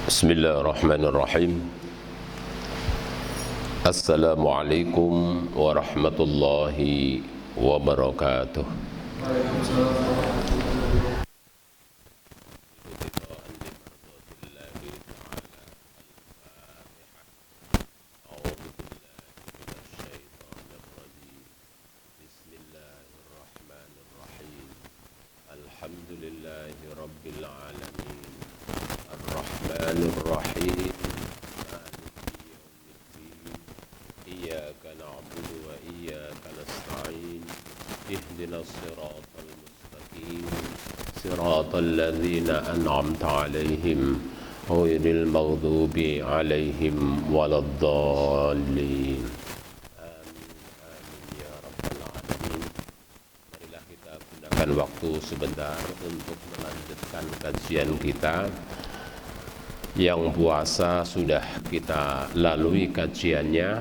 Bismillahirrahmanirrahim. Assalamualaikum warahmatullahi wabarakatuh. Bismillahirrahmanirrahim. Alhamdulillahi rabbil alamin. Ar-Rahmanir-Rahim. Iyyaka na'budu wa iyyaka nasta'in. Ihdinas siratal mustaqim. Siratal ladzina an'amta 'alaihim ghairil maghdubi 'alaihim waladdallin. Amin amin ya rabbal alamin. Marilah kita gunakan waktu sebentar untuk melanjutkan kajian kita. Yang puasa sudah kita lalui kajiannya,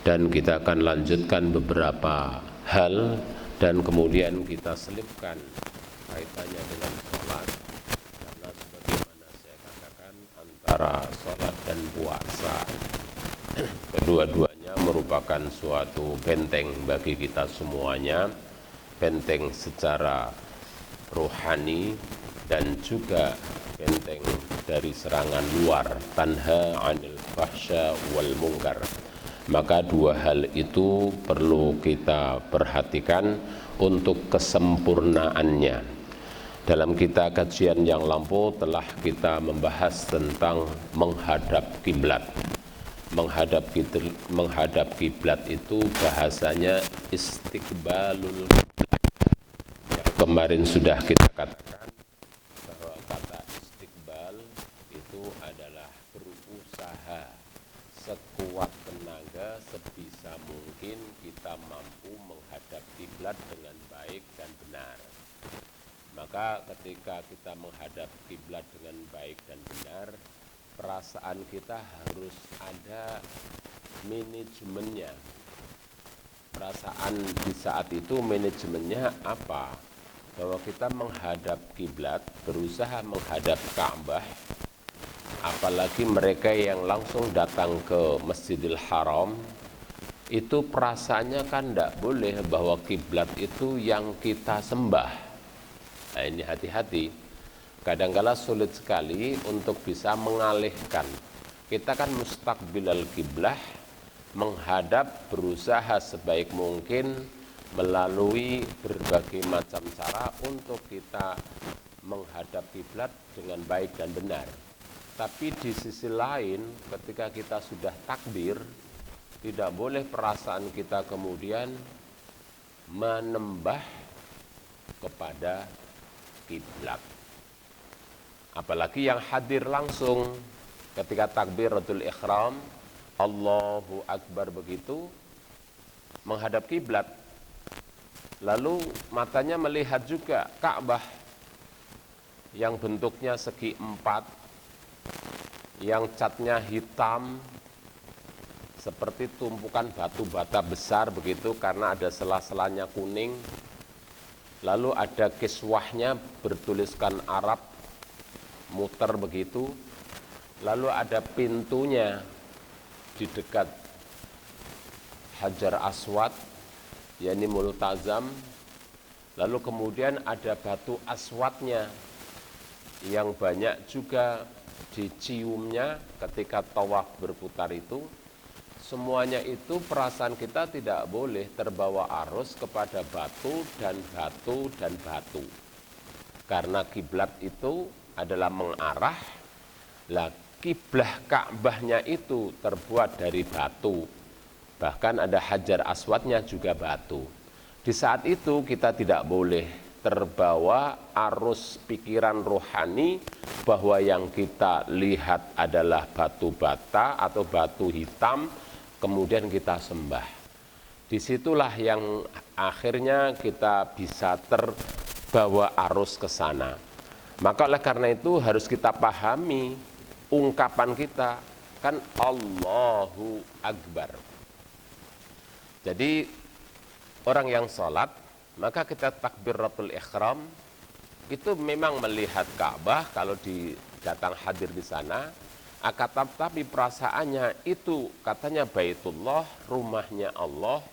dan kita akan lanjutkan beberapa hal, dan kemudian kita selipkan kaitannya dengan sholat, karena sebagaimana saya katakan, antara sholat dan puasa kedua-duanya merupakan suatu benteng bagi kita semuanya, benteng secara rohani dan juga benteng dari serangan luar, tanha 'anil fahsya wal munkar. Maka dua hal itu perlu kita perhatikan untuk kesempurnaannya. Dalam kita kajian yang lampau telah kita membahas tentang menghadap kiblat. Menghadap kiblat itu bahasanya istiqbalul kiblat. Yang kemarin sudah kita katakan bahwa kata istiqbal itu adalah berusaha sekuat tenaga sebisa mungkin kita mampu menghadap kiblat dengan baik dan benar. Maka ketika kita menghadap kiblat dengan baik dan benar, perasaan kita harus ada manajemennya. Perasaan di saat itu manajemennya apa? Bahwa kita menghadap kiblat, berusaha menghadap Ka'bah, apalagi mereka yang langsung datang ke Masjidil Haram, itu perasaannya kan tidak boleh bahwa kiblat itu yang kita sembah. Nah, ini hati-hati. Kadang-kala sulit sekali untuk bisa mengalihkan. Kita kan mustaqbilal kiblah, menghadap, berusaha sebaik mungkin melalui berbagai macam cara untuk kita menghadap kiblat dengan baik dan benar. Tapi di sisi lain, ketika kita sudah takbir, tidak boleh perasaan kita kemudian menembah kepada kiblat. Apalagi yang hadir langsung ketika takbiratul ihram, Allahu Akbar begitu, menghadap kiblat. Lalu matanya melihat juga Ka'bah yang bentuknya segi empat, yang catnya hitam seperti tumpukan batu bata besar begitu, karena ada sela-selanya kuning. Lalu ada kiswahnya bertuliskan Arab, muter begitu. Lalu ada pintunya di dekat Hajar Aswad, yakni multazam. Lalu kemudian ada batu aswadnya yang banyak juga diciumnya ketika tawaf berputar itu. Semuanya itu perasaan kita tidak boleh terbawa arus kepada batu dan batu dan batu. Karena kiblat itu adalah mengarah. Lah kiblah Ka'bahnya itu terbuat dari batu. Bahkan ada Hajar Aswadnya juga batu. Di saat itu kita tidak boleh terbawa arus pikiran rohani bahwa yang kita lihat adalah batu bata atau batu hitam, kemudian kita sembah. Disitulah yang akhirnya kita bisa terbawa arus ke sana. Maka oleh karena itu harus kita pahami ungkapan kita kan Allahu Akbar. Jadi orang yang sholat, maka kita takbiratul ihram itu memang melihat Ka'bah kalau datang hadir di sana, akan tetapi perasaannya itu katanya Baitullah, rumahnya Allah,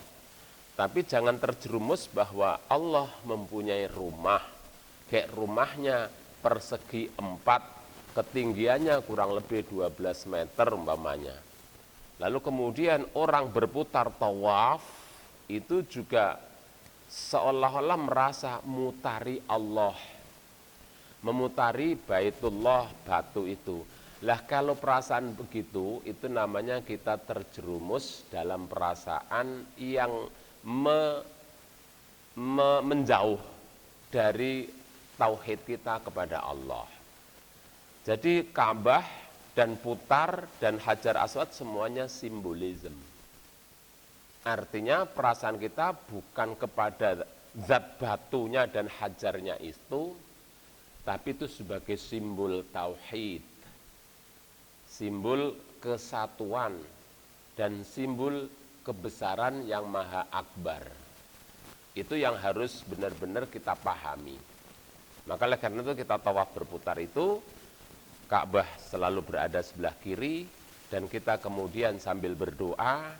tapi jangan terjerumus bahwa Allah mempunyai rumah, kayak rumahnya persegi 4, ketinggiannya kurang lebih 12 meter umpamanya. Lalu kemudian orang berputar tawaf, itu juga seolah-olah merasa mutari Allah, memutari Baitullah, batu itu. Lah kalau perasaan begitu, itu namanya kita terjerumus dalam perasaan yang menjauh dari tauhid kita kepada Allah. Jadi Ka'bah dan putar dan Hajar Aswad semuanya simbolisme. Artinya perasaan kita bukan kepada zat batunya dan hajarnya itu, tapi itu sebagai simbol tauhid, simbol kesatuan, dan simbol kebesaran yang maha akbar. Itu yang harus benar-benar kita pahami. Maka oleh karena itu kita tawaf berputar itu, Ka'bah selalu berada sebelah kiri, dan kita kemudian sambil berdoa.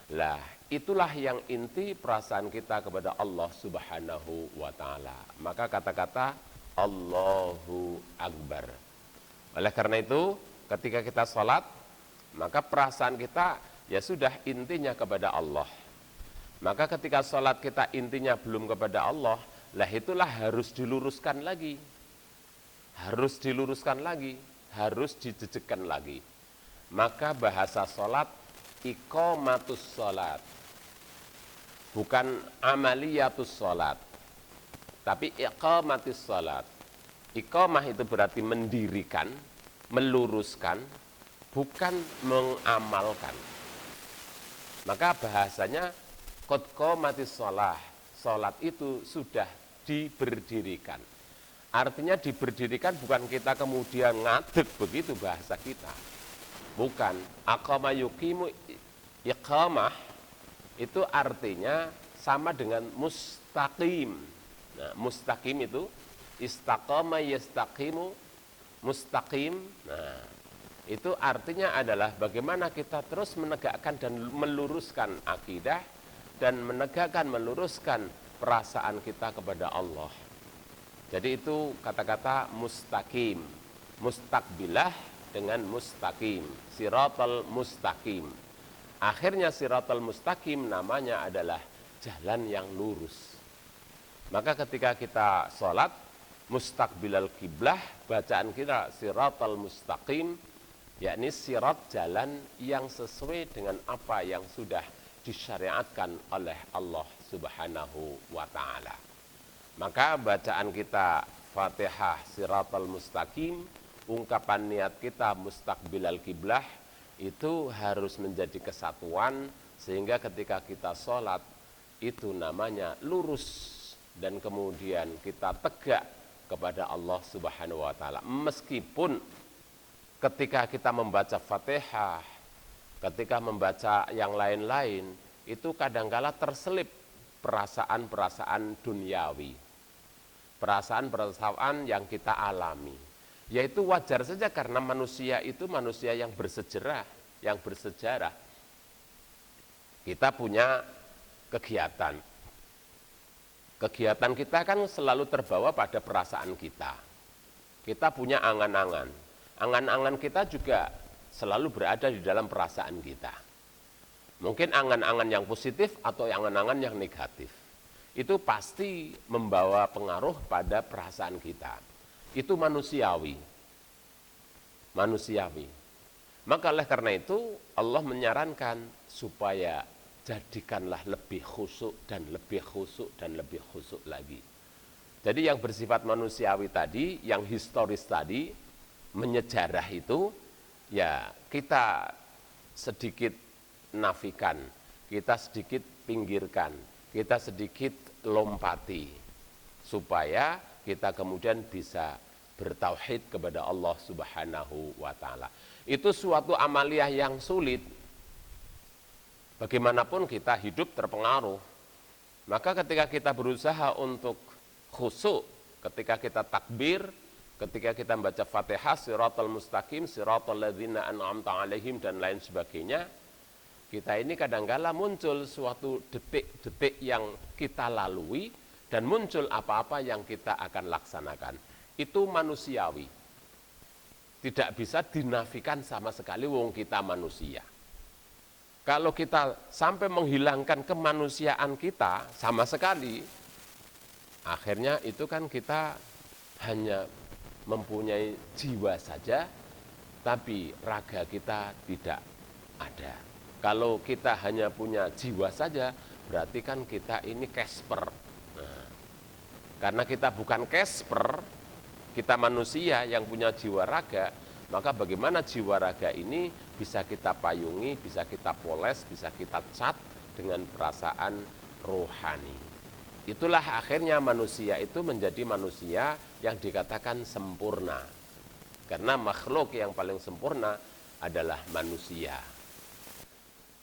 Lah, itulah yang inti perasaan kita kepada Allah Subhanahu wa ta'ala. Maka kata-kata Allahu Akbar. Oleh karena itu, ketika kita sholat, maka perasaan kita ya sudah intinya kepada Allah. Maka ketika sholat kita intinya belum kepada Allah, lah itulah harus diluruskan lagi. Harus diluruskan lagi, harus dijejekkan lagi. Maka bahasa sholat, iqamatus sholat. Bukan amaliyatus sholat, tapi iqamatus sholat. Iqamah itu berarti mendirikan, meluruskan, bukan mengamalkan. Maka bahasanya qad qamatis shalah, salat itu sudah diberdirikan. Artinya diberdirikan bukan kita kemudian ngadeg, begitu bahasa kita. Bukan. Aqama yuqimu, iqamah itu artinya sama dengan mustaqim. Nah, mustaqim itu istaqama yastaqimu, mustaqim. Nah, itu artinya adalah bagaimana kita terus menegakkan dan meluruskan akidah dan menegakkan, meluruskan perasaan kita kepada Allah. Jadi itu kata-kata mustaqim, mustaqbilah dengan mustaqim, siratal mustaqim. Akhirnya siratal mustaqim namanya adalah jalan yang lurus. Maka ketika kita sholat, mustaqbilal kiblah, bacaan kita siratal mustaqim, yakni sirat jalan yang sesuai dengan apa yang sudah disyariatkan oleh Allah Subhanahu wa ta'ala. Maka bacaan kita Fatihah siratal mustaqim, ungkapan niat kita mustaqbilal kiblah, itu harus menjadi kesatuan, sehingga ketika kita sholat itu namanya lurus, dan kemudian kita tegak kepada Allah Subhanahu wa ta'ala. Meskipun ketika kita membaca Fatihah, ketika membaca yang lain-lain, itu kadangkala terselip perasaan-perasaan duniawi, perasaan-perasaan yang kita alami. Yaitu wajar saja karena manusia itu manusia yang bersejarah, yang bersejarah. Kita punya kegiatan. Kegiatan kita kan selalu terbawa pada perasaan kita. Kita punya angan-angan. Angan-angan kita juga selalu berada di dalam perasaan kita. Mungkin angan-angan yang positif atau angan-angan yang negatif. Itu pasti membawa pengaruh pada perasaan kita. Itu manusiawi. Manusiawi. Maka oleh karena itu Allah menyarankan supaya jadikanlah lebih khusyuk dan lebih khusyuk dan lebih khusyuk lagi. Jadi yang bersifat manusiawi tadi, yang historis tadi, menyejarah itu, ya kita sedikit nafikan, kita sedikit pinggirkan, kita sedikit lompati, supaya kita kemudian bisa bertauhid kepada Allah Subhanahu wa ta'ala. Itu suatu amaliyah yang sulit. Bagaimanapun kita hidup terpengaruh. Maka ketika kita berusaha untuk khusyuk, Ketika kita takbir, ketika kita baca Fatihah, siratal mustaqim, siratal ladzina an'amta alaihim dan lain sebagainya, kita ini kadangkala muncul suatu detik-detik yang kita lalui dan muncul apa-apa yang kita akan laksanakan. Itu manusiawi. Tidak bisa dinafikan sama sekali wong kita manusia. Kalau kita sampai menghilangkan kemanusiaan kita sama sekali, akhirnya itu kan kita hanya mempunyai jiwa saja, tapi raga kita tidak ada. Kalau kita hanya punya jiwa saja, berarti kan kita ini Casper. Nah, karena kita bukan Casper, kita manusia yang punya jiwa raga, maka bagaimana jiwa raga ini bisa kita payungi, bisa kita poles, bisa kita cat dengan perasaan rohani. Itulah akhirnya manusia itu menjadi manusia yang dikatakan sempurna. Karena makhluk yang paling sempurna adalah manusia.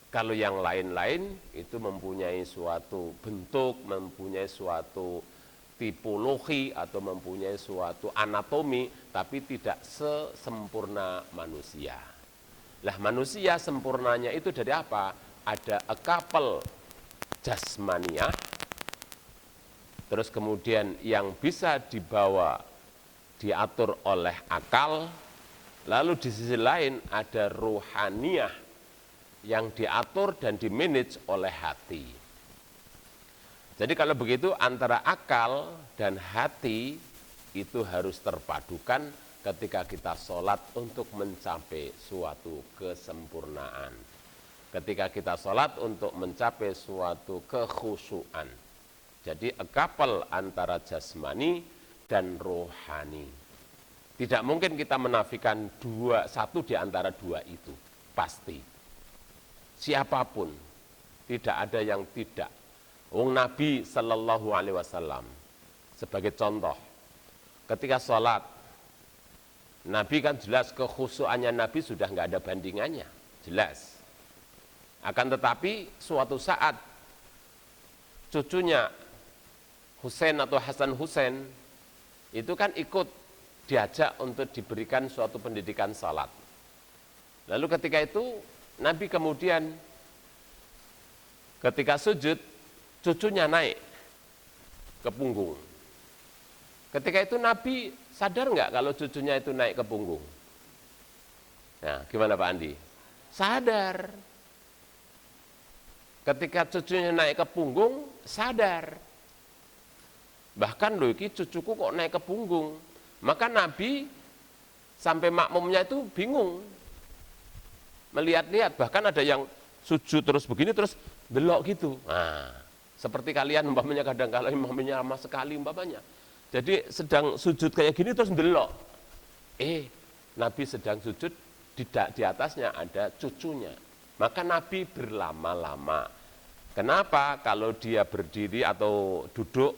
Kalau yang lain-lain itu mempunyai suatu bentuk, mempunyai suatu tipologi atau mempunyai suatu anatomi, tapi tidak sesempurna manusia. Lah manusia sempurnanya itu dari apa? Ada a couple jasmaniah, terus kemudian yang bisa dibawa, diatur oleh akal, lalu di sisi lain ada rohaniah yang diatur dan dimanage oleh hati. Jadi kalau begitu antara akal dan hati itu harus terpadukan ketika kita sholat untuk mencapai suatu kesempurnaan. Ketika kita sholat untuk mencapai suatu kekhusyuan. Jadi a couple antara jasmani dan rohani. Tidak mungkin kita menafikan satu di antara dua itu. Pasti. Siapapun. Tidak ada yang tidak. Nabi Sallallahu Alaihi Wasallam sebagai contoh. Ketika sholat, Nabi kan jelas kekhusyuannya Nabi sudah nggak ada bandingannya. Jelas. Akan tetapi suatu saat cucunya Husain atau Hasan Husain itu kan ikut diajak untuk diberikan suatu pendidikan salat. Lalu ketika itu Nabi kemudian ketika sujud cucunya naik ke punggung. Ketika itu Nabi sadar nggak kalau cucunya itu naik ke punggung? Nah, gimana Pak Andi? Sadar. Ketika cucunya naik ke punggung, sadar. Bahkan loh, ini cucuku kok naik ke punggung. Maka Nabi sampai makmumnya itu bingung. Melihat-lihat, bahkan ada yang sujud terus begini, terus delok gitu. Nah, seperti kalian umpamanya kadang-kadang imamnya lama sekali umpamanya. Jadi sedang sujud kayak gini terus delok. Nabi sedang sujud, di atasnya ada cucunya. Maka Nabi berlama-lama. Kenapa? Kalau dia berdiri atau duduk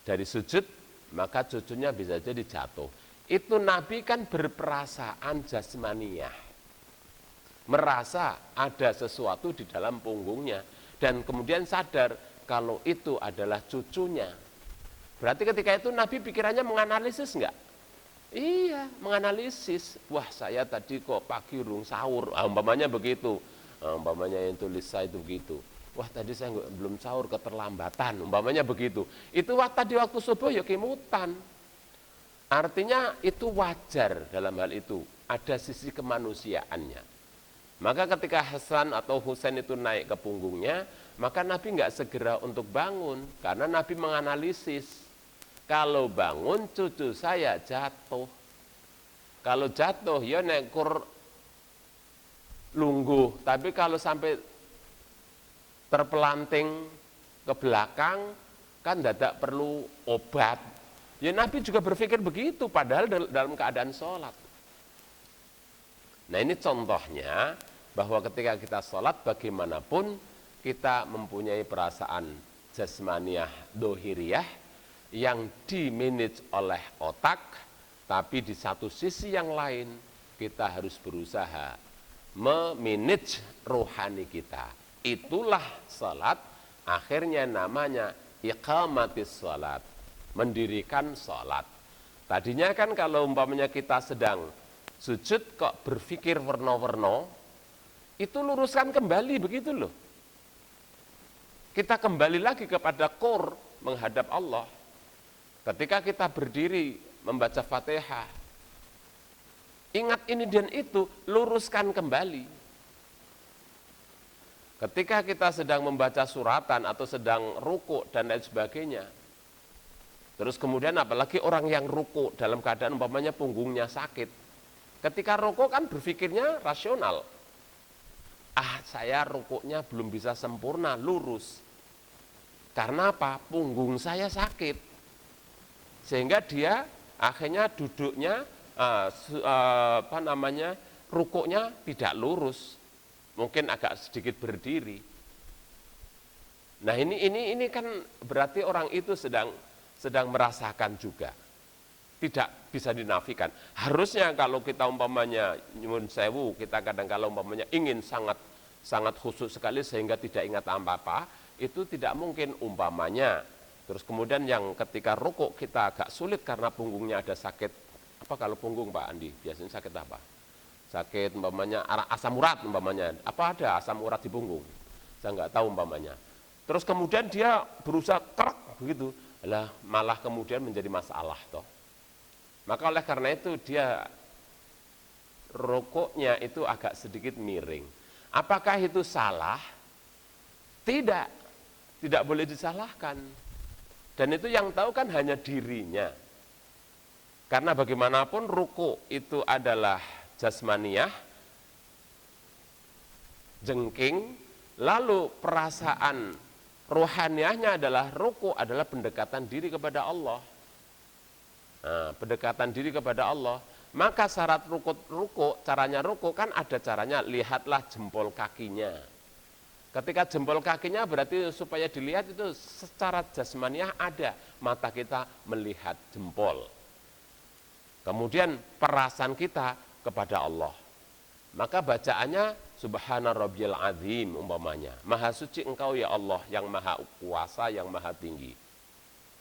dari sujud, maka cucunya bisa jadi jatuh. Itu Nabi kan berperasaan jasmaniyah. Merasa ada sesuatu di dalam punggungnya. Dan kemudian sadar kalau itu adalah cucunya. Berarti ketika itu Nabi pikirannya menganalisis enggak? Iya, menganalisis. Wah, saya tadi kok pagi urung sahur. Umpamanya begitu. Umpamanya yang tulis saya itu begitu. Wah, tadi saya belum sahur, keterlambatan. Umpamanya begitu. Itu tadi waktu subuh ya kemutan. Artinya itu wajar dalam hal itu. Ada sisi kemanusiaannya. Maka ketika Hasan atau Husain itu naik ke punggungnya, maka Nabi enggak segera untuk bangun. Karena Nabi menganalisis. Kalau bangun cucu saya jatuh. Kalau jatuh ya nekur lungguh. Tapi kalau sampai terpelanting ke belakang kan tidak perlu obat. Ya Nabi juga berpikir begitu padahal dalam keadaan sholat. Nah ini contohnya bahwa ketika kita sholat bagaimanapun kita mempunyai perasaan jasmaniyah dohiriyah yang dimanage oleh otak, tapi di satu sisi yang lain kita harus berusaha memanage rohani kita. Itulah salat, akhirnya namanya iqamatis salat. mendirikan sholat. Tadinya kan kalau umpamanya kita sedang sujud kok berpikir werna-werna, itu luruskan kembali begitu loh. Kita kembali lagi kepada core menghadap Allah. Ketika kita berdiri membaca Fatihah, ingat ini dan itu, luruskan kembali. Ketika kita sedang membaca suratan atau sedang ruku dan lain sebagainya, terus kemudian apalagi orang yang ruku dalam keadaan umpamanya punggungnya sakit, ketika ruku kan berpikirnya rasional, saya rukuknya belum bisa sempurna lurus, karena apa? Punggung saya sakit, sehingga dia akhirnya duduknya rukuknya tidak lurus, mungkin agak sedikit berdiri. Nah ini kan berarti orang itu sedang merasakan juga, tidak bisa dinafikan. Harusnya kalau kita umpamanya nyuwun sewu, kita kadang kalau umpamanya ingin sangat khusyuk sekali sehingga tidak ingat apa-apa, itu tidak mungkin umpamanya. Terus kemudian yang ketika rukuk kita agak sulit karena punggungnya ada sakit. Apa kalau punggung Pak Andi? Biasanya sakit apa? Sakit umpamanya asam urat umpamanya. Apa ada asam urat di punggung? Saya nggak tahu umpamanya. Terus kemudian dia berusaha kerak begitu, malah kemudian menjadi masalah toh. Maka oleh karena itu dia rukuknya itu agak sedikit miring. Apakah itu salah? Tidak, tidak boleh disalahkan. Dan itu yang tahu kan hanya dirinya. Karena bagaimanapun rukuk itu adalah jasmaniyah, jengking, lalu perasaan rohaniyahnya adalah rukuk adalah pendekatan diri kepada Allah. Nah, pendekatan diri kepada Allah. Maka syarat rukuk, caranya rukuk kan ada caranya, lihatlah jempol kakinya. Ketika jempol kakinya berarti supaya dilihat itu secara jasmaniyah ada, mata kita melihat jempol. Kemudian perasaan kita kepada Allah. Maka bacaannya Subhana Rabbiyal Azim umpamanya. Maha suci engkau ya Allah yang maha kuasa, yang maha tinggi.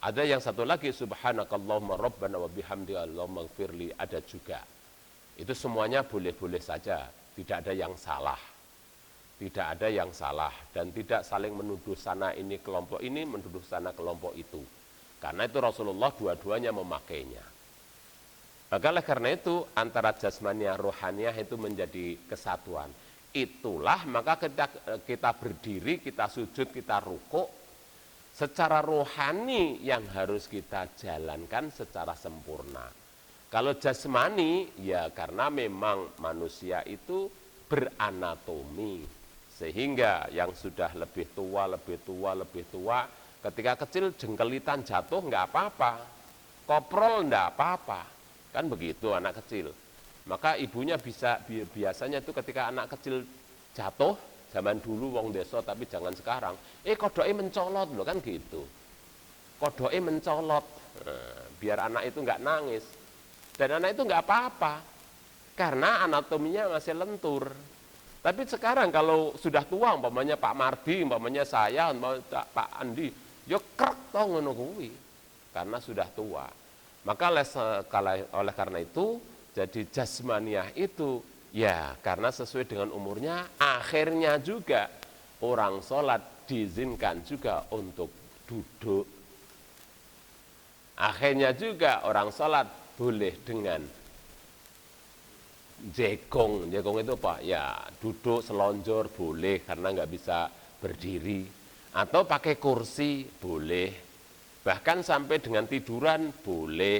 Ada yang satu lagi Subhanakallahumma Rabbana wa bihamdika Allahumma gfirli, ada juga. Itu semuanya boleh-boleh saja, tidak ada yang salah. Tidak ada yang salah dan tidak saling menuduh sana ini kelompok ini, menuduh sana kelompok itu. Karena itu Rasulullah dua-duanya memakainya. Maka karena itu antara jasmaniah rohaniah itu menjadi kesatuan. Itulah maka kita berdiri, kita sujud, kita rukuk, secara rohani yang harus kita jalankan secara sempurna. Kalau jasmani ya karena memang manusia itu beranatomi, sehingga yang sudah lebih tua ketika kecil jengkelitan jatuh nggak apa-apa, koprol nggak apa-apa. Kan begitu anak kecil. Maka ibunya biasanya itu ketika anak kecil jatuh, zaman dulu wong desa tapi jangan sekarang. Kodoke mencolot loh kan gitu. Kodoke mencolot, biar anak itu nggak nangis. Dan anak itu nggak apa-apa, karena anatominya masih lentur. Tapi sekarang kalau sudah tua, umpamanya Pak Mardi, umpamanya saya, umpamanya Pak Andi, ya krek toh ngono kuwi, karena sudah tua. Maka oleh karena itu, jadi jasmaniah itu, ya karena sesuai dengan umurnya, akhirnya juga orang sholat diizinkan juga untuk duduk. Akhirnya juga orang sholat boleh dengan jegong itu apa? Ya duduk selonjor boleh karena nggak bisa berdiri. Atau pakai kursi boleh. Bahkan sampai dengan tiduran boleh,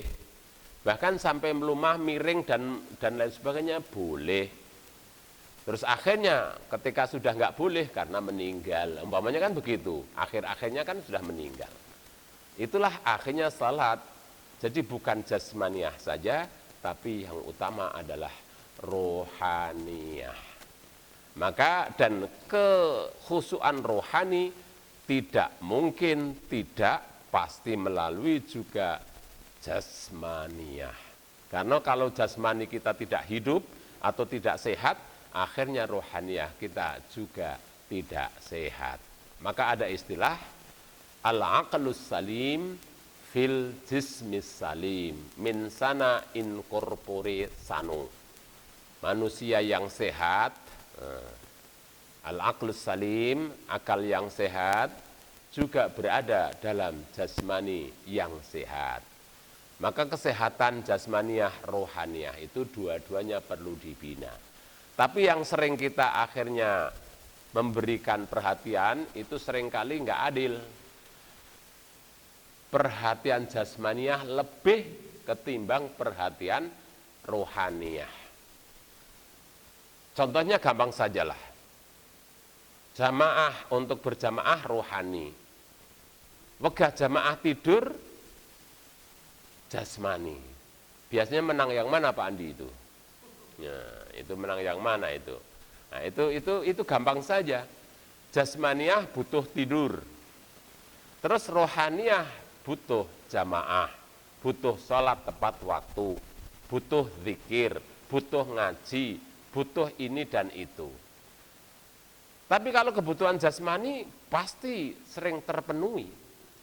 bahkan sampai melumah, miring dan lain sebagainya boleh. Terus akhirnya ketika sudah nggak boleh karena meninggal, umpamanya kan begitu, akhirnya kan sudah meninggal. Itulah akhirnya salat. Jadi bukan jasmaniah saja, tapi yang utama adalah rohaniyah. Maka dan kekhusyuan rohani tidak mungkin tidak pasti melalui juga jasmaniyah. Karena kalau jasmani kita tidak hidup atau tidak sehat, akhirnya rohaniyah kita juga tidak sehat. Maka ada istilah al-aqlus salim fil jismis salim min sana in corpore sano. Manusia yang sehat, al-aqlus salim, akal yang sehat, juga berada dalam jasmani yang sehat. Maka kesehatan jasmaniah rohaniah itu dua-duanya perlu dibina. Tapi yang sering kita akhirnya memberikan perhatian itu seringkali nggak adil. Perhatian jasmaniah lebih ketimbang perhatian rohaniah. Contohnya gampang sajalah. Jamaah untuk berjamaah rohani. Wegah jamaah tidur jasmani. Biasanya menang yang mana Pak Andi itu? Ya, itu menang yang mana itu? Nah, itu gampang saja. Jasmaniah butuh tidur. Terus rohaniah butuh jamaah, butuh sholat tepat waktu, butuh zikir, butuh ngaji, butuh ini dan itu. Tapi kalau kebutuhan jasmani pasti sering terpenuhi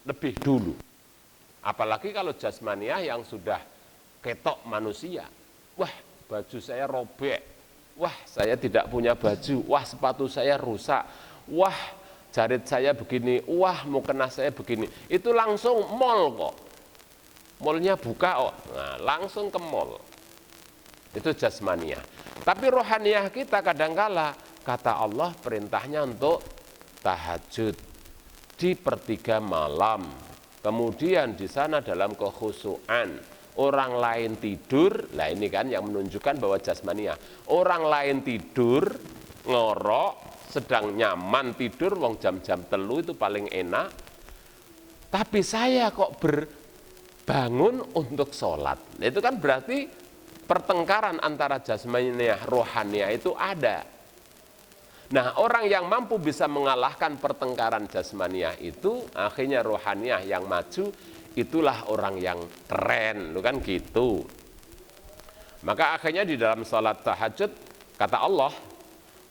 lebih dulu. Apalagi kalau jasmaniah yang sudah ketok manusia. Wah, baju saya robek. Wah, saya tidak punya baju. Wah, sepatu saya rusak. Wah, jarit saya begini. Wah, mukena saya begini. Itu langsung mall kok. Mallnya buka kok. Nah, langsung ke mall. Itu jasmaniah. Tapi rohaniah kita kadangkala kata Allah perintahnya untuk tahajud di pertiga malam. Kemudian di sana dalam kekhusyuan, orang lain tidur, lah ini kan yang menunjukkan bahwa jasmaniah. Orang lain tidur, ngorok, sedang nyaman tidur, wong jam-jam telu itu paling enak. Tapi saya kok berbangun untuk sholat. Nah, itu kan berarti pertengkaran antara jasmaniah rohaniah itu ada. Nah, orang yang mampu bisa mengalahkan pertengkaran jasmaniah itu, akhirnya rohaniah yang maju, itulah orang yang keren, kan gitu. Maka akhirnya di dalam salat tahajud, kata Allah,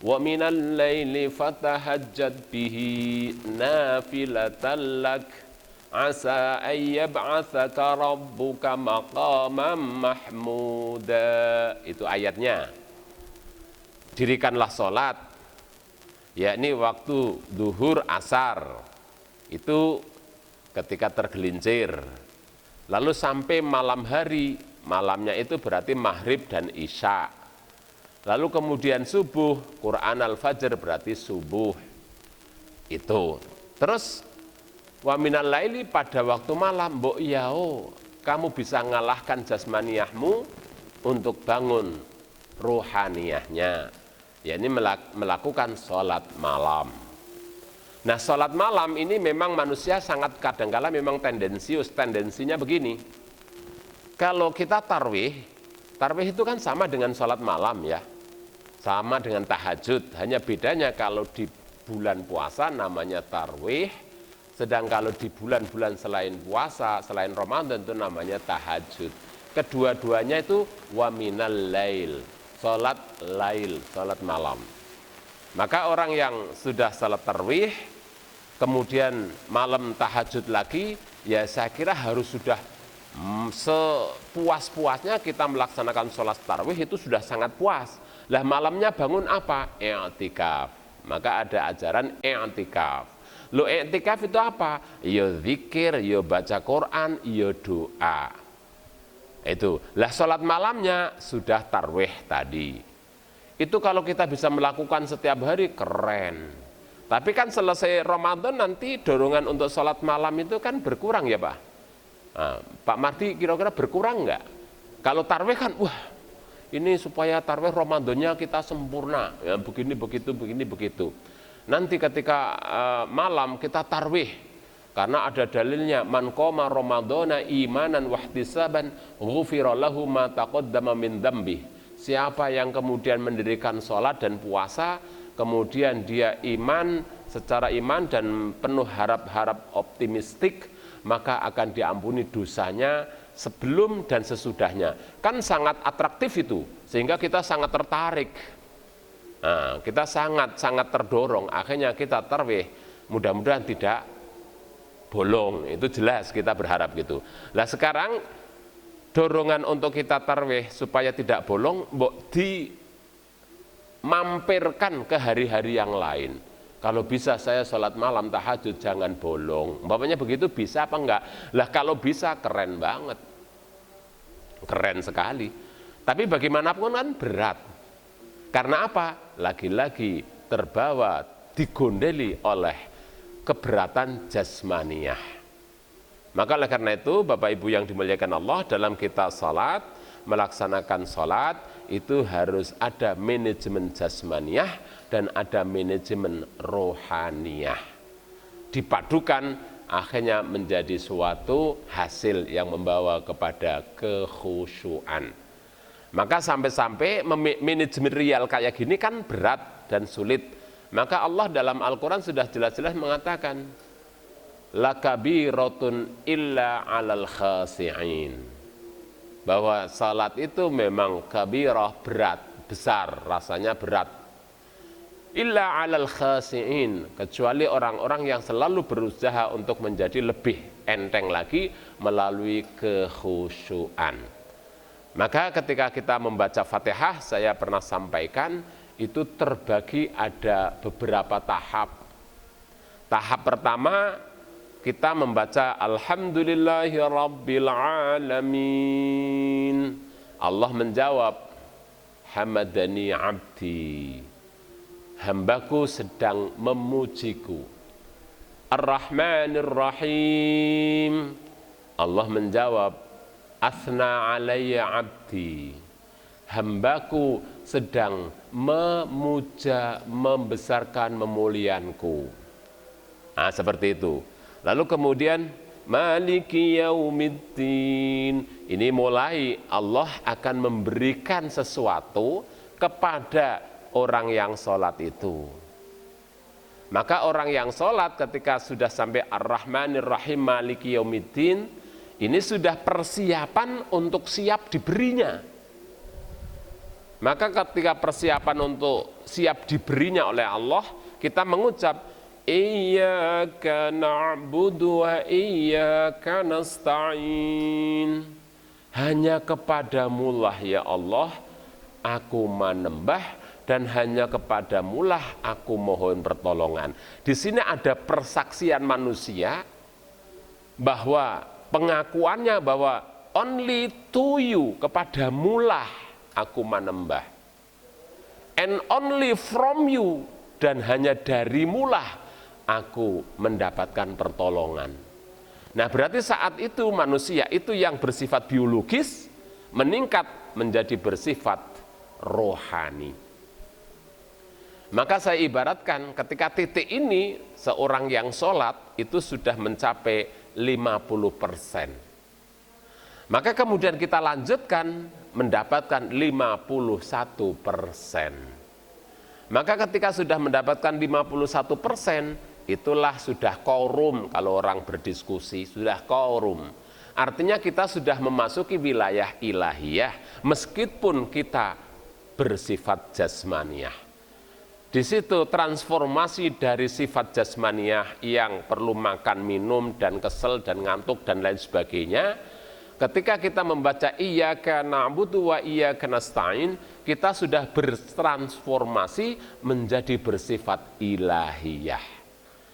wa minal laili fatahajjad bihi nafilatan lak asa ayyab'atsaka rabbuka maqaman mahmuda. Itu ayatnya. Dirikanlah salat, yakni waktu duhur asar, itu ketika tergelincir, lalu sampai malam hari, malamnya itu berarti maghrib dan isya, lalu kemudian subuh, Quran al-fajr berarti subuh, itu. Terus wa minal laili, pada waktu malam, mbok yao, kamu bisa ngalahkan jasmaniahmu untuk bangun rohaniahnya, yakni melakukan sholat malam. Nah, sholat malam ini memang manusia sangat kadangkala memang tendensinya begini. Kalau kita tarwih itu kan sama dengan sholat malam ya, sama dengan tahajud. Hanya bedanya kalau di bulan puasa namanya tarwih, sedang kalau di bulan-bulan selain puasa, selain Ramadan itu namanya tahajud. Kedua-duanya itu wa minal lail, sholat lail, sholat malam. Maka orang yang sudah salat tarwih, kemudian malam tahajud lagi, ya saya kira harus sudah sepuas-puasnya kita melaksanakan sholat tarwih itu sudah sangat puas. Lah malamnya bangun apa? I'tikaf. Maka ada ajaran i'tikaf. Lo i'tikaf itu apa? Ya zikir, ya baca Quran, ya doa. Itu. Lah sholat malamnya sudah tarwih tadi. Itu kalau kita bisa melakukan setiap hari keren. Tapi kan selesai Ramadan nanti dorongan untuk sholat malam itu kan berkurang ya Pak. Nah, Pak Mardi kira-kira berkurang nggak? Kalau tarwih kan, wah ini supaya tarwih Ramadannya kita sempurna, ya, begini begitu. Nanti ketika malam kita tarwih, karena ada dalilnya man qoma ramadhana imanan wahtisaban ghufira lahu ma taqaddama min dzambi. Siapa yang kemudian mendirikan sholat dan puasa, kemudian dia iman, secara iman dan penuh harap-harap optimistik, maka akan diampuni dosanya sebelum dan sesudahnya. Kan sangat atraktif itu, sehingga kita sangat tertarik. Nah, kita sangat terdorong, akhirnya kita tarwih, mudah-mudahan tidak bolong. Itu jelas kita berharap gitu. Lah sekarang dorongan untuk kita tarawih supaya tidak bolong mbok dimampirkan ke hari-hari yang lain. Kalau bisa saya sholat malam tahajud jangan bolong. Umpamanya begitu bisa apa enggak? Lah kalau bisa keren banget. Keren sekali. Tapi bagaimanapun kan berat. Karena apa? Lagi-lagi terbawa, digondeli oleh keberatan jasmaniyah. Maka oleh karena itu Bapak Ibu yang dimuliakan Allah, dalam kita salat, melaksanakan salat itu harus ada manajemen jasmaniyah dan ada manajemen rohaniyah. Dipadukan akhirnya menjadi suatu hasil yang membawa kepada kekhusyuan. Maka sampai-sampai manajemen real kayak gini kan berat dan sulit. Maka Allah dalam Al-Quran sudah jelas-jelas mengatakan, lakabiratun illa alal khasi'in, bahwa salat itu memang kabirah, berat, besar, rasanya berat. Illa alal khasi'in, kecuali orang-orang yang selalu berusaha untuk menjadi lebih enteng lagi melalui kekhusyuan. Maka ketika kita membaca Fatihah, saya pernah sampaikan, itu terbagi ada beberapa tahap. Tahap pertama, kita membaca Alhamdulillahirabbil alamin. Allah menjawab, hamadani abdi, hambaku sedang memujiku. Ar-Rahmanir Rahim, Allah menjawab, asna alayya abdi, hambaku sedang memuja, membesarkan, memulianku. Nah, seperti itu. Lalu kemudian Maliki yaumiddin, ini mulai Allah akan memberikan sesuatu kepada orang yang sholat itu. Maka orang yang sholat ketika sudah sampai Ar-Rahmanir Rahim Maliki yaumiddin, ini sudah persiapan untuk siap diberinya. Maka ketika persiapan untuk siap diberinya oleh Allah, kita mengucap Iyyaka na'budu wa iyyaka nasta'in. Hanya kepadamulah ya Allah aku menembah, dan hanya kepadamulah aku mohon pertolongan. Di sini ada persaksian manusia bahwa pengakuannya bahwa only to you, kepadamulah aku menembah, and only from you, dan hanya darimulah aku mendapatkan pertolongan. Nah, berarti saat itu manusia itu yang bersifat biologis meningkat menjadi bersifat rohani. Maka saya ibaratkan ketika titik ini seorang yang sholat itu sudah mencapai 50%. Maka kemudian kita lanjutkan mendapatkan 51%. Maka ketika sudah mendapatkan 51%, itulah sudah quorum. Kalau orang berdiskusi sudah quorum. Artinya kita sudah memasuki wilayah ilahiyah meskipun kita bersifat jasmaniyah. Di situ transformasi dari sifat jasmaniyah yang perlu makan, minum, dan kesel, dan ngantuk, dan lain sebagainya. Ketika kita membaca Iyyaka na'budu wa iyyaka nasta'in, kita sudah bertransformasi menjadi bersifat ilahiyah,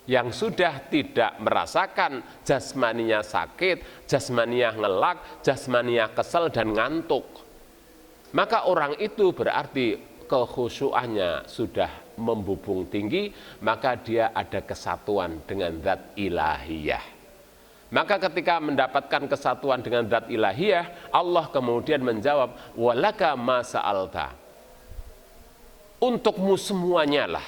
yang sudah tidak merasakan jasmaninya sakit, jasmaninya ngelak, jasmaninya kesel dan ngantuk. Maka orang itu berarti kekhusyuannya sudah membubung tinggi, maka dia ada kesatuan dengan zat ilahiyah. Maka ketika mendapatkan kesatuan dengan zat ilahiyah, Allah kemudian menjawab, walaka ma sa'alta, untukmu semuanya lah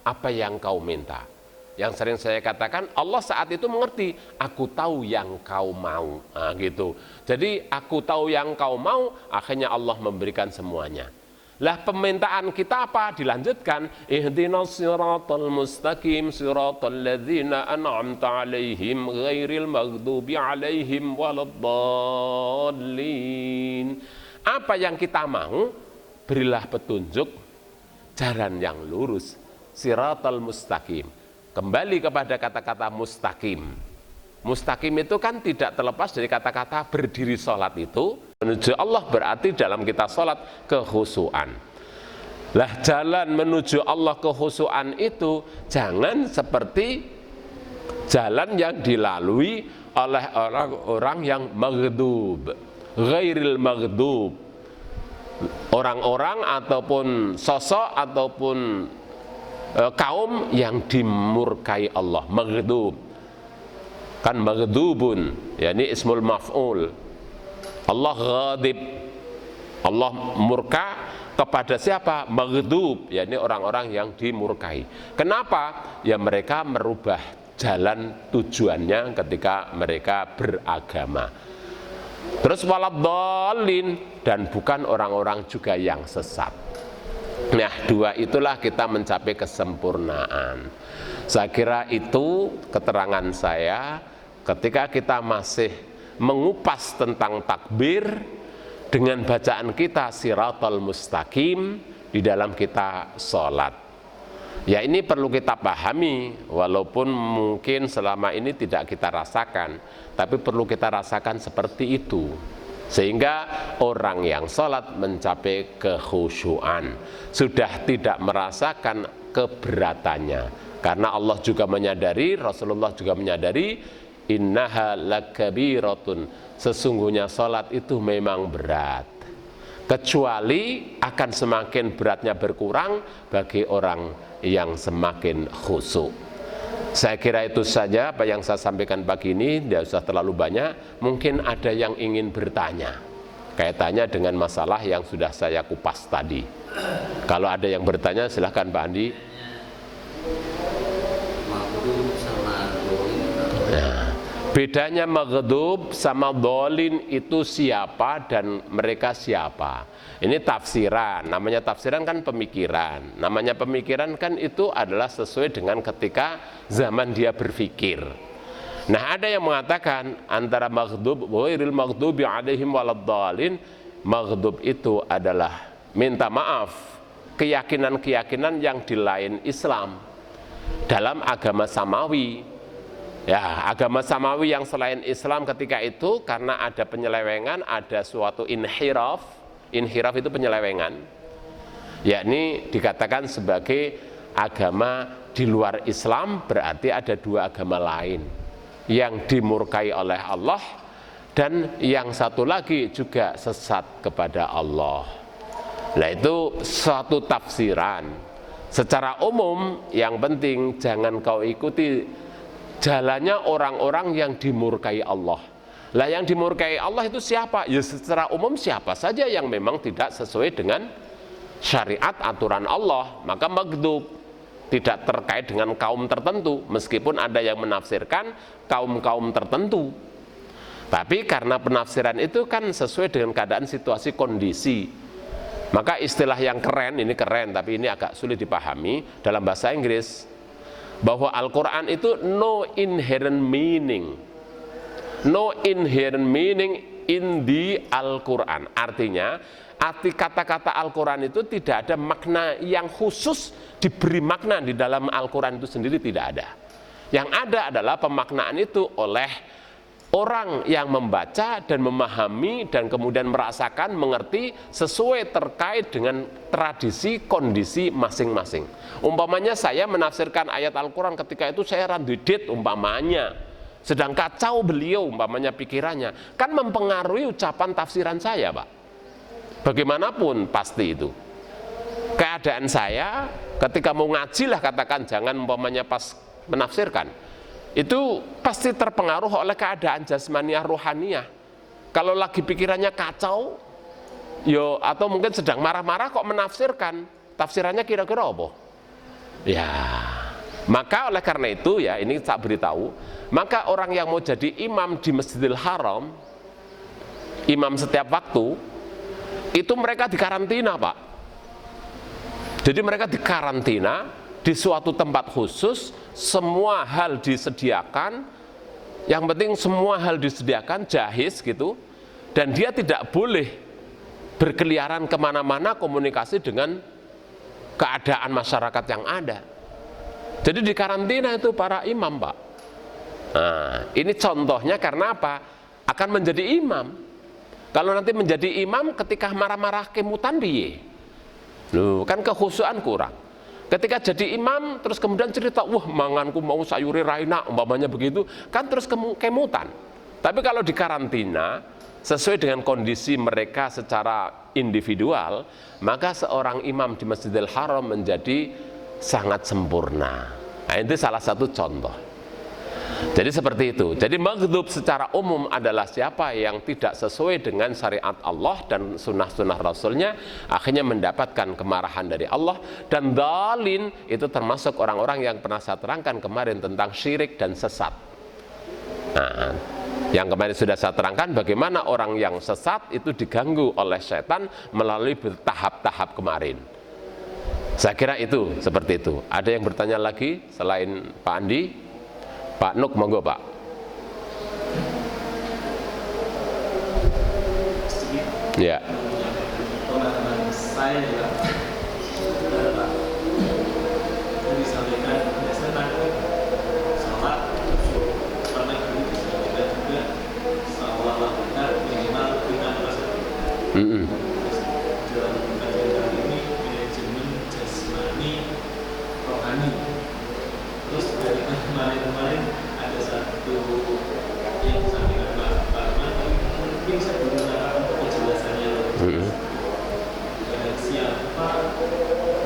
apa yang kau minta. Yang sering saya katakan, Allah saat itu mengerti, aku tahu yang kau mau. Nah, gitu. Jadi aku tahu yang kau mau, akhirnya Allah memberikan semuanya. Lah permintaan kita apa? Dilanjutkan, ihdinas siratal mustaqim siratal ladzina an'amta 'alaihim ghairil maghdubi 'alaihim waladdallin. Apa yang kita mau? Berilah petunjuk jalan yang lurus, siratal mustaqim. Kembali kepada kata-kata mustaqim. Mustaqim itu kan tidak terlepas dari kata-kata berdiri sholat itu. Menuju Allah berarti dalam kita sholat kekhusyuan. Lah jalan menuju Allah kekhusyuan itu jangan seperti jalan yang dilalui oleh orang-orang yang maghdub, ghairil maghdub. Orang-orang ataupun sosok ataupun kaum yang dimurkai Allah, maghdub. Kan maghdubun, yakni ismul maf'ul. Allah ghadib, Allah murka kepada siapa? Maghdub, yakni orang-orang yang dimurkai. Kenapa? Ya mereka merubah jalan tujuannya ketika mereka beragama. Terus waladhdallin, dan bukan orang-orang juga yang sesat. Nah, dua itulah kita mencapai kesempurnaan. Saya kira itu keterangan saya ketika kita masih mengupas tentang takbir dengan bacaan kita siratal mustaqim di dalam kita sholat. Ya ini perlu kita pahami, walaupun mungkin selama ini tidak kita rasakan, tapi perlu kita rasakan seperti itu. Sehingga orang yang sholat mencapai kekhusyuan, sudah tidak merasakan keberatannya. Karena Allah juga menyadari, Rasulullah juga menyadari, innaha lakabiratun, sesungguhnya sholat itu memang berat. Kecuali akan semakin beratnya berkurang bagi orang yang semakin khusyuk. Saya kira itu saja apa yang saya sampaikan pagi ini, tidak usah terlalu banyak. Mungkin ada yang ingin bertanya kaitannya dengan masalah yang sudah saya kupas tadi. Kalau ada yang bertanya silahkan Pak Andi. Nah, bedanya maghdub sama dhalin itu siapa dan mereka siapa? Ini tafsiran, namanya tafsiran kan pemikiran. Namanya pemikiran kan itu adalah sesuai dengan ketika zaman dia berpikir. Nah, ada yang mengatakan antara maghdub ghairil maghdubi alaihim waladdallin, maghdub itu adalah minta maaf, keyakinan-keyakinan yang di lain Islam dalam agama samawi. Ya, agama samawi yang selain Islam ketika itu karena ada penyelewengan, ada suatu inhiraf. Inhiraf itu penyelewengan, yakni dikatakan sebagai agama di luar Islam, berarti ada dua agama lain yang dimurkai oleh Allah dan yang satu lagi juga sesat kepada Allah. Nah itu suatu tafsiran. Secara umum yang penting jangan kau ikuti jalannya orang-orang yang dimurkai Allah. Lah yang dimurkai Allah itu siapa? Ya secara umum siapa saja yang memang tidak sesuai dengan syariat aturan Allah, maka maghdub. Tidak terkait dengan kaum tertentu, meskipun ada yang menafsirkan kaum-kaum tertentu. Tapi karena penafsiran itu kan sesuai dengan keadaan situasi kondisi, maka istilah yang keren, ini keren tapi ini agak sulit dipahami dalam bahasa Inggris, bahwa Al-Quran itu no inherent meaning. No inherent meaning in the Al-Quran. Artinya, arti kata-kata Al-Quran itu tidak ada makna yang khusus diberi makna di dalam Al-Quran itu sendiri, tidak ada. Yang ada adalah pemaknaan itu oleh orang yang membaca dan memahami dan kemudian merasakan, mengerti sesuai terkait dengan tradisi, kondisi masing-masing. Umpamanya saya menafsirkan ayat Al-Quran ketika itu saya randedit umpamanya, sedang kacau beliau umpamanya pikirannya, kan mempengaruhi ucapan tafsiran saya Pak. Bagaimanapun pasti itu. Keadaan saya ketika mau ngaji lah katakan, jangan umpamanya pas menafsirkan, itu pasti terpengaruh oleh keadaan jasmaniah rohaniyah. Kalau lagi pikirannya kacau, yo atau mungkin sedang marah-marah kok menafsirkan, tafsirannya kira-kira apa? Ya, maka oleh karena itu ya ini tak beritahu, maka orang yang mau jadi imam di Masjidil Haram, imam setiap waktu, itu mereka dikarantina Pak. Jadi mereka dikarantina di suatu tempat khusus, semua hal disediakan, yang penting semua hal disediakan, jahiz gitu, dan dia tidak boleh berkeliaran kemana-mana komunikasi dengan keadaan masyarakat yang ada. Jadi di karantina itu para imam Pak. Nah, ini contohnya karena apa? Akan menjadi imam. Kalau nanti menjadi imam ketika marah-marah kemutan piye? Loh, kan kekhusyuan kurang. Ketika jadi imam terus kemudian cerita, wah manganku mau sayuri raina, umpamanya begitu, kan terus kemutan. Tapi kalau di karantina sesuai dengan kondisi mereka secara individual, maka seorang imam di Masjidil Haram menjadi sangat sempurna. Nah, itu salah satu contoh. Jadi seperti itu. Jadi maghdub secara umum adalah siapa yang tidak sesuai dengan syariat Allah dan sunnah-sunnah Rasulnya, akhirnya mendapatkan kemarahan dari Allah. Dan dalin itu termasuk orang-orang yang pernah saya terangkan kemarin tentang syirik dan sesat. Nah, yang kemarin sudah saya terangkan bagaimana orang yang sesat itu diganggu oleh setan melalui bertahap-tahap kemarin. Saya kira itu seperti itu. Ada yang bertanya lagi selain Pak Andi? Pak Nuk, monggo Pak. Ya. Pemahaman saya juga Pak, disampaikan saya takut sholat karena dulu disampaikan juga seolah-olah benar minimal 5%. Dalam kajian kali ini manajemen jasmani rohani. Terus dari kemarin ada satu yang disampaikan Pak Arman, mungkin saya belum mendapatkan penjelasannya lebih jelas. Siapa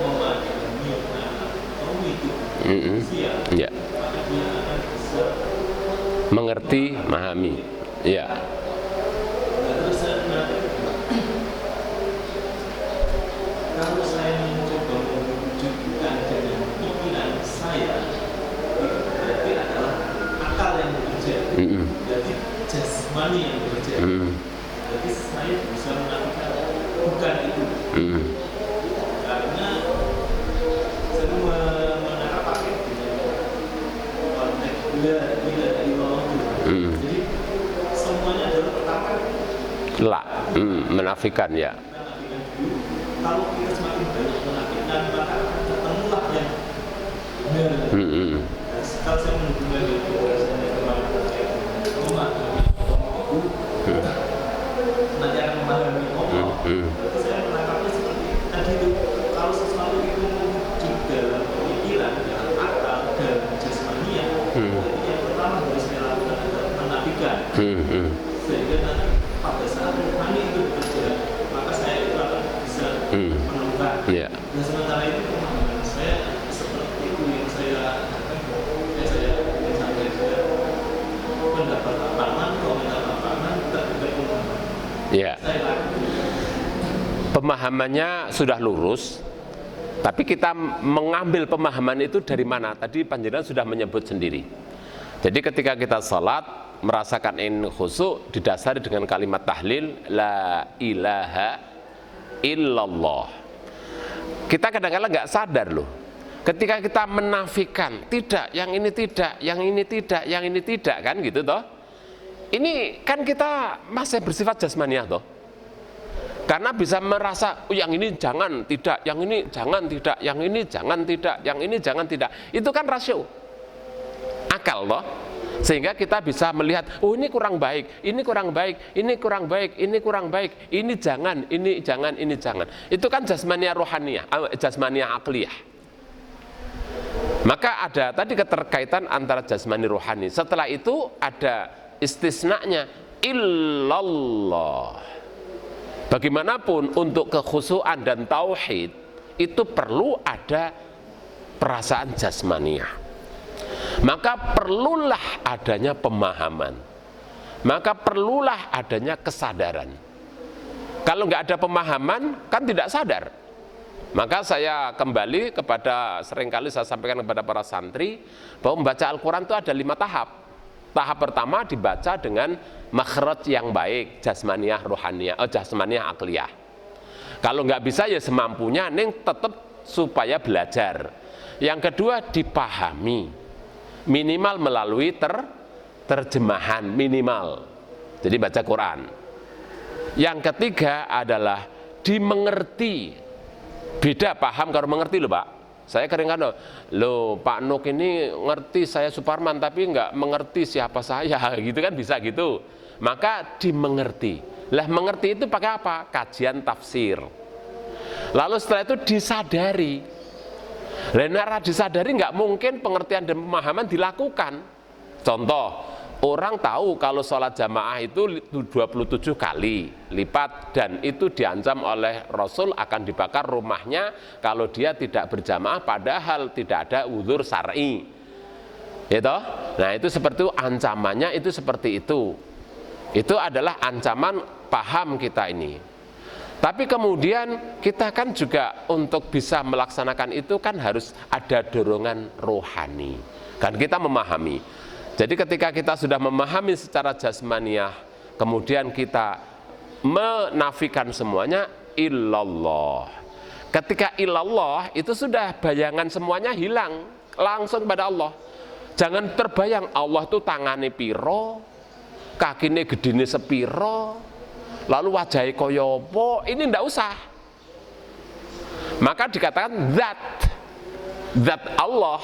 memahami atau itu siapa, maka dia akan bisa mengerti, memahami. Ya. Nah, terus kalau saya mencoba mewujudkan dengan pikiran saya, itu berarti adalah akal yang bekerja, berarti jasmani yang bekerja. Berarti saya bisa mengatakan bukan itu. Karena saya menangkap pakai dengan konteks bila dari Allah itu. Jadi semuanya adalah pertama menafikan ya. Menafikan dulu. Kalau kita semakin banyak menafikan, maka ketemulah yang benar. Kalau saya menghubungkan dengan penjelasannya kemarin nanti akan memahami Allah. Berarti saya menangkapnya seperti tadi itu. Kalau sesuatu itu wujud dalam pemikiran, dalam akal, dalam jasmania, berarti yang pertama harus saya lakukan adalah menafikan. Sehingga nanti pada saat rohani itu bekerja, maka saya itu akan bisa menemukan. Dan sementara itu pemahaman saya seperti itu yang saya pendapat lapangan, komentar lapangan terhadap pemahaman. Ya. Pemahamannya sudah lurus, tapi kita mengambil pemahaman itu dari mana? Tadi panjenengan sudah menyebut sendiri. Jadi ketika kita salat merasakan khusyuk didasari dengan kalimat tahlil la ilaha illallah. Kita kadang-kadang nggak sadar loh. Ketika kita menafikan, tidak, yang ini tidak, yang ini tidak, yang ini tidak, kan gitu toh. Ini kan kita masih bersifat jasmaniah toh. Karena bisa merasa, oh, yang ini jangan, tidak, yang ini jangan, tidak, yang ini jangan, tidak, yang ini jangan, tidak. Itu kan rasio. Akal toh. Sehingga kita bisa melihat, oh ini kurang baik, ini kurang baik, ini kurang baik, ini kurang baik, ini jangan, ini jangan, ini jangan. Itu kan jasmaniah rohaniyah, jasmaniah akliyah. Maka ada tadi keterkaitan antara jasmani rohani. Setelah itu ada istisnanya illallah. Bagaimanapun untuk kekhusyuan dan tauhid itu perlu ada perasaan jasmaniah. Maka perlulah adanya pemahaman. Maka perlulah adanya kesadaran. Kalau nggak ada pemahaman kan tidak sadar. Maka saya kembali kepada, seringkali saya sampaikan kepada para santri bahwa membaca Al-Quran itu ada 5 tahap. Tahap pertama dibaca dengan makhraj yang baik, jasmaniah rohaniyah, jasmaniah akliyah. Kalau nggak bisa ya semampunya, neng tetap supaya belajar. Yang kedua dipahami, minimal melalui terjemahan minimal. Jadi baca Quran. Yang ketiga adalah dimengerti. Beda paham kalau mengerti loh Pak. Saya kadang-kadang, loh Pak Nuk ini ngerti saya Suparman tapi nggak mengerti siapa saya, gitu kan bisa gitu. Maka dimengerti. Lah mengerti itu pakai apa? Kajian tafsir. Lalu setelah itu disadari. Lah disadari nggak mungkin pengertian dan pemahaman dilakukan. Contoh, orang tahu kalau sholat jamaah itu 27 kali lipat dan itu diancam oleh Rasul akan dibakar rumahnya kalau dia tidak berjamaah padahal tidak ada uzur syar'i. Gitu? Nah itu seperti itu, ancamannya itu seperti itu. Itu adalah ancaman paham kita ini. Tapi kemudian kita kan juga untuk bisa melaksanakan itu kan harus ada dorongan rohani. Kan kita memahami. Jadi ketika kita sudah memahami secara jasmaniah, kemudian kita menafikan semuanya illallah. Ketika illallah itu sudah bayangan semuanya hilang, langsung pada Allah. Jangan terbayang Allah tuh tangane piro, kakine gedine sepiro, lalu wajahnya kaya apa, ini ndak usah. Maka dikatakan zat Allah,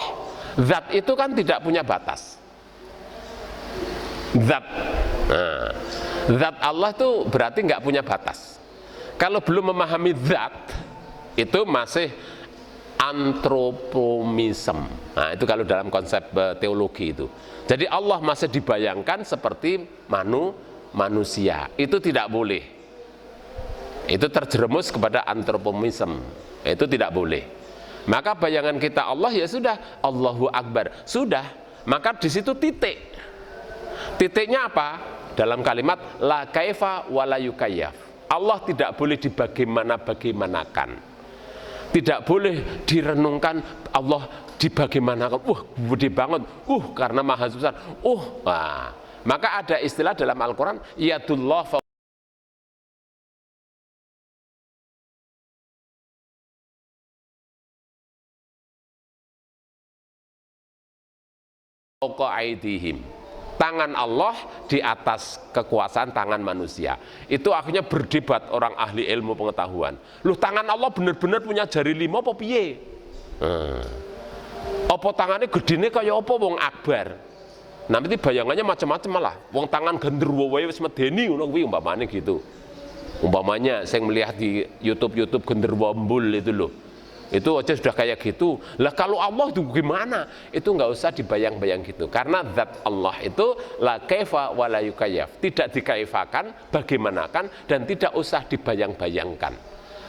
zat itu kan tidak punya batas. Zat Allah itu berarti nggak punya batas. Kalau belum memahami zat, itu masih antropomisme. Nah itu kalau dalam konsep teologi itu. Jadi Allah masih dibayangkan seperti manusia. Itu tidak boleh. Itu terjerumus kepada antropomisme. Itu tidak boleh. Maka bayangan kita Allah ya sudah Allahu Akbar. Sudah. Maka di situ titik. Titiknya apa? Dalam kalimat la kaifa wa la yukayyaf. Allah tidak boleh dibagaimana-bagaimanakan. Tidak boleh direnungkan Allah dibagaimanakan. Gede banget. Karena maha besar. Nah. Maka ada istilah dalam Al-Quran yadullah fawqa aydihim. Tangan Allah di atas kekuasaan tangan manusia. Itu akhirnya berdebat orang ahli ilmu pengetahuan. Loh tangan Allah benar-benar punya jari 5 apa piye? Apa tangannya gedene kaya apa wong akbar? Nanti bayangannya macam-macam malah. Wong tangan genderuwo wae wis medeni ngono kuwi umpamane gitu. Umpamanya saya melihat di YouTube genderuwo mbul itu loh. Itu aja sudah kayak gitu. Lah kalau Allah itu gimana? Itu nggak usah dibayang-bayang gitu. Karena zat Allah itu la kaifa wa la yukayyaf. Tidak dikaifakan, bagaimanakan dan tidak usah dibayang-bayangkan.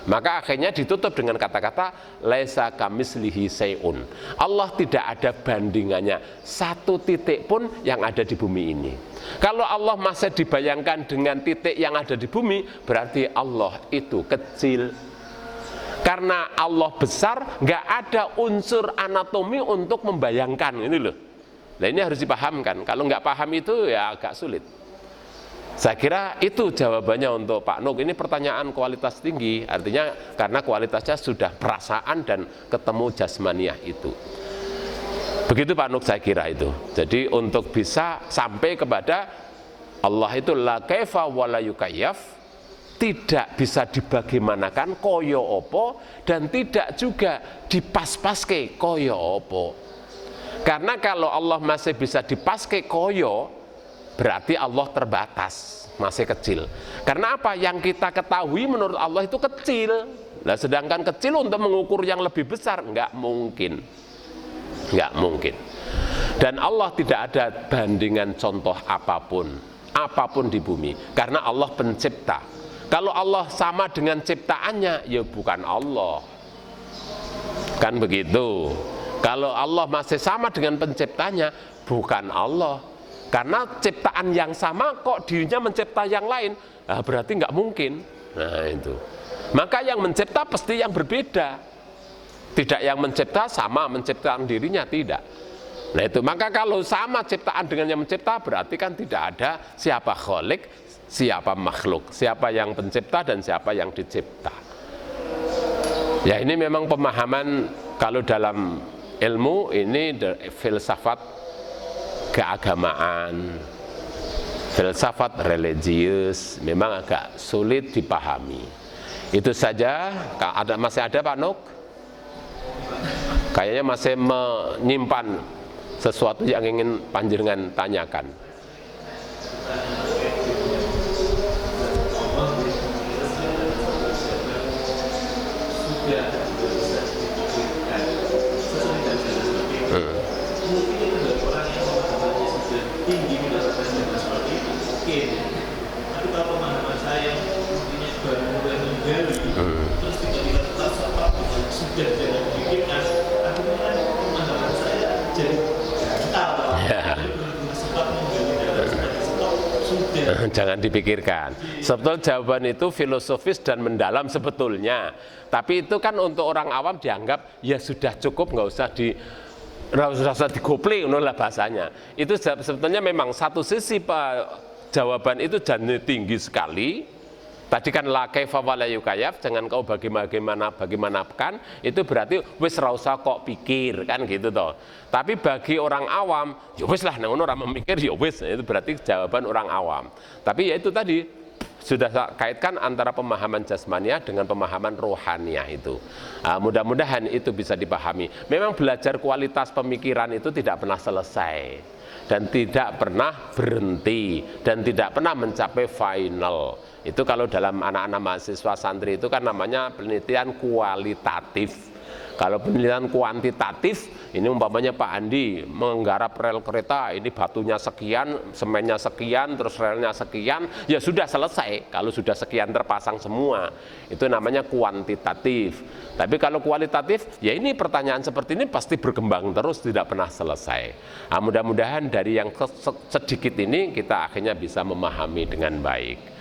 Maka akhirnya ditutup dengan kata-kata laisa kamislihi syai'un. Allah tidak ada bandingannya satu titik pun yang ada di bumi ini. Kalau Allah masih dibayangkan dengan titik yang ada di bumi, berarti Allah itu kecil. Karena Allah besar, nggak ada unsur anatomi untuk membayangkan ini loh. Nah ini harus dipahamkan. Kalau nggak paham itu ya agak sulit. Saya kira itu jawabannya untuk Pak Nuk. Ini pertanyaan kualitas tinggi, artinya karena kualitasnya sudah perasaan dan ketemu jasmaniah itu. Begitu Pak Nuk saya kira itu. Jadi untuk bisa sampai kepada Allah itu la kaifa wa la yukayyaf, tidak bisa dibagaimanakan koyo opo dan tidak juga dipas-paske koyo opo. Karena kalau Allah masih bisa dipaske koyo, berarti Allah terbatas, masih kecil. Karena apa? Yang kita ketahui menurut Allah itu kecil. Nah, sedangkan kecil untuk mengukur yang lebih besar nggak mungkin. Nggak mungkin. Dan Allah tidak ada bandingan contoh apapun di bumi. Karena Allah pencipta. Kalau Allah sama dengan ciptaannya, ya bukan Allah. Kan begitu. Kalau Allah masih sama dengan penciptanya, bukan Allah. Karena ciptaan yang sama kok dirinya mencipta yang lain, nah, berarti nggak mungkin. Nah itu. Maka yang mencipta pasti yang berbeda. Tidak yang mencipta sama menciptakan dirinya, tidak. Nah itu. Maka kalau sama ciptaan dengan yang mencipta, berarti kan tidak ada siapa kholik, siapa makhluk, siapa yang pencipta dan siapa yang dicipta. Ya ini memang pemahaman kalau dalam ilmu ini filsafat keagamaan, filsafat religius memang agak sulit dipahami. Itu saja. Masih ada Pak Nuk? Kayaknya masih menyimpan sesuatu yang ingin panjenengan tanyakan. Jangan dipikirkan. Sebetulnya jawaban itu filosofis dan mendalam sebetulnya. Tapi itu kan untuk orang awam dianggap ya sudah cukup, nggak usah digoplek, lah bahasanya. Itu sebetulnya memang satu sisi jawaban itu jadi tinggi sekali. Tadi kan la kaifa wala yukayaf, jangan kau bagimanakan, itu berarti wis ra usah kok pikir kan gitu toh. Tapi bagi orang awam, ya wis lah nek ora memikir ya wis, itu berarti jawaban orang awam. Tapi ya itu tadi sudah kaitkan antara pemahaman jasmaniah dengan pemahaman rohaniah itu. Mudah-mudahan itu bisa dipahami. Memang belajar kualitas pemikiran itu tidak pernah selesai dan tidak pernah berhenti dan tidak pernah mencapai final. Itu kalau dalam anak-anak mahasiswa santri itu kan namanya penelitian kualitatif. Kalau penelitian kuantitatif, ini umpamanya Pak Andi menggarap rel kereta, ini batunya sekian, semennya sekian, terus relnya sekian, ya sudah selesai. Kalau sudah sekian terpasang semua, itu namanya kuantitatif. Tapi kalau kualitatif, ya ini pertanyaan seperti ini pasti berkembang terus, tidak pernah selesai. Mudah-mudahan dari yang sedikit ini kita akhirnya bisa memahami dengan baik.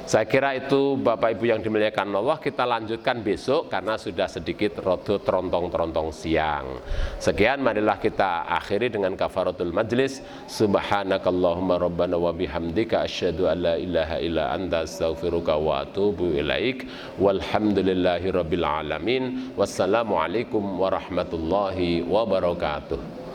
Saya kira itu Bapak Ibu yang dimuliakan Allah, kita lanjutkan besok karena sudah sedikit rodo terontong-terontong siang. Sekian, marilah kita akhiri dengan kafaratul majlis. Subhanakallahumma rabbana wa bihamdika asyhadu an la ilaha illa anta astaghfiruka wa atubu ilaik. Walhamdulillahi rabbil alamin. Wassalamualaikum warahmatullahi wabarakatuh.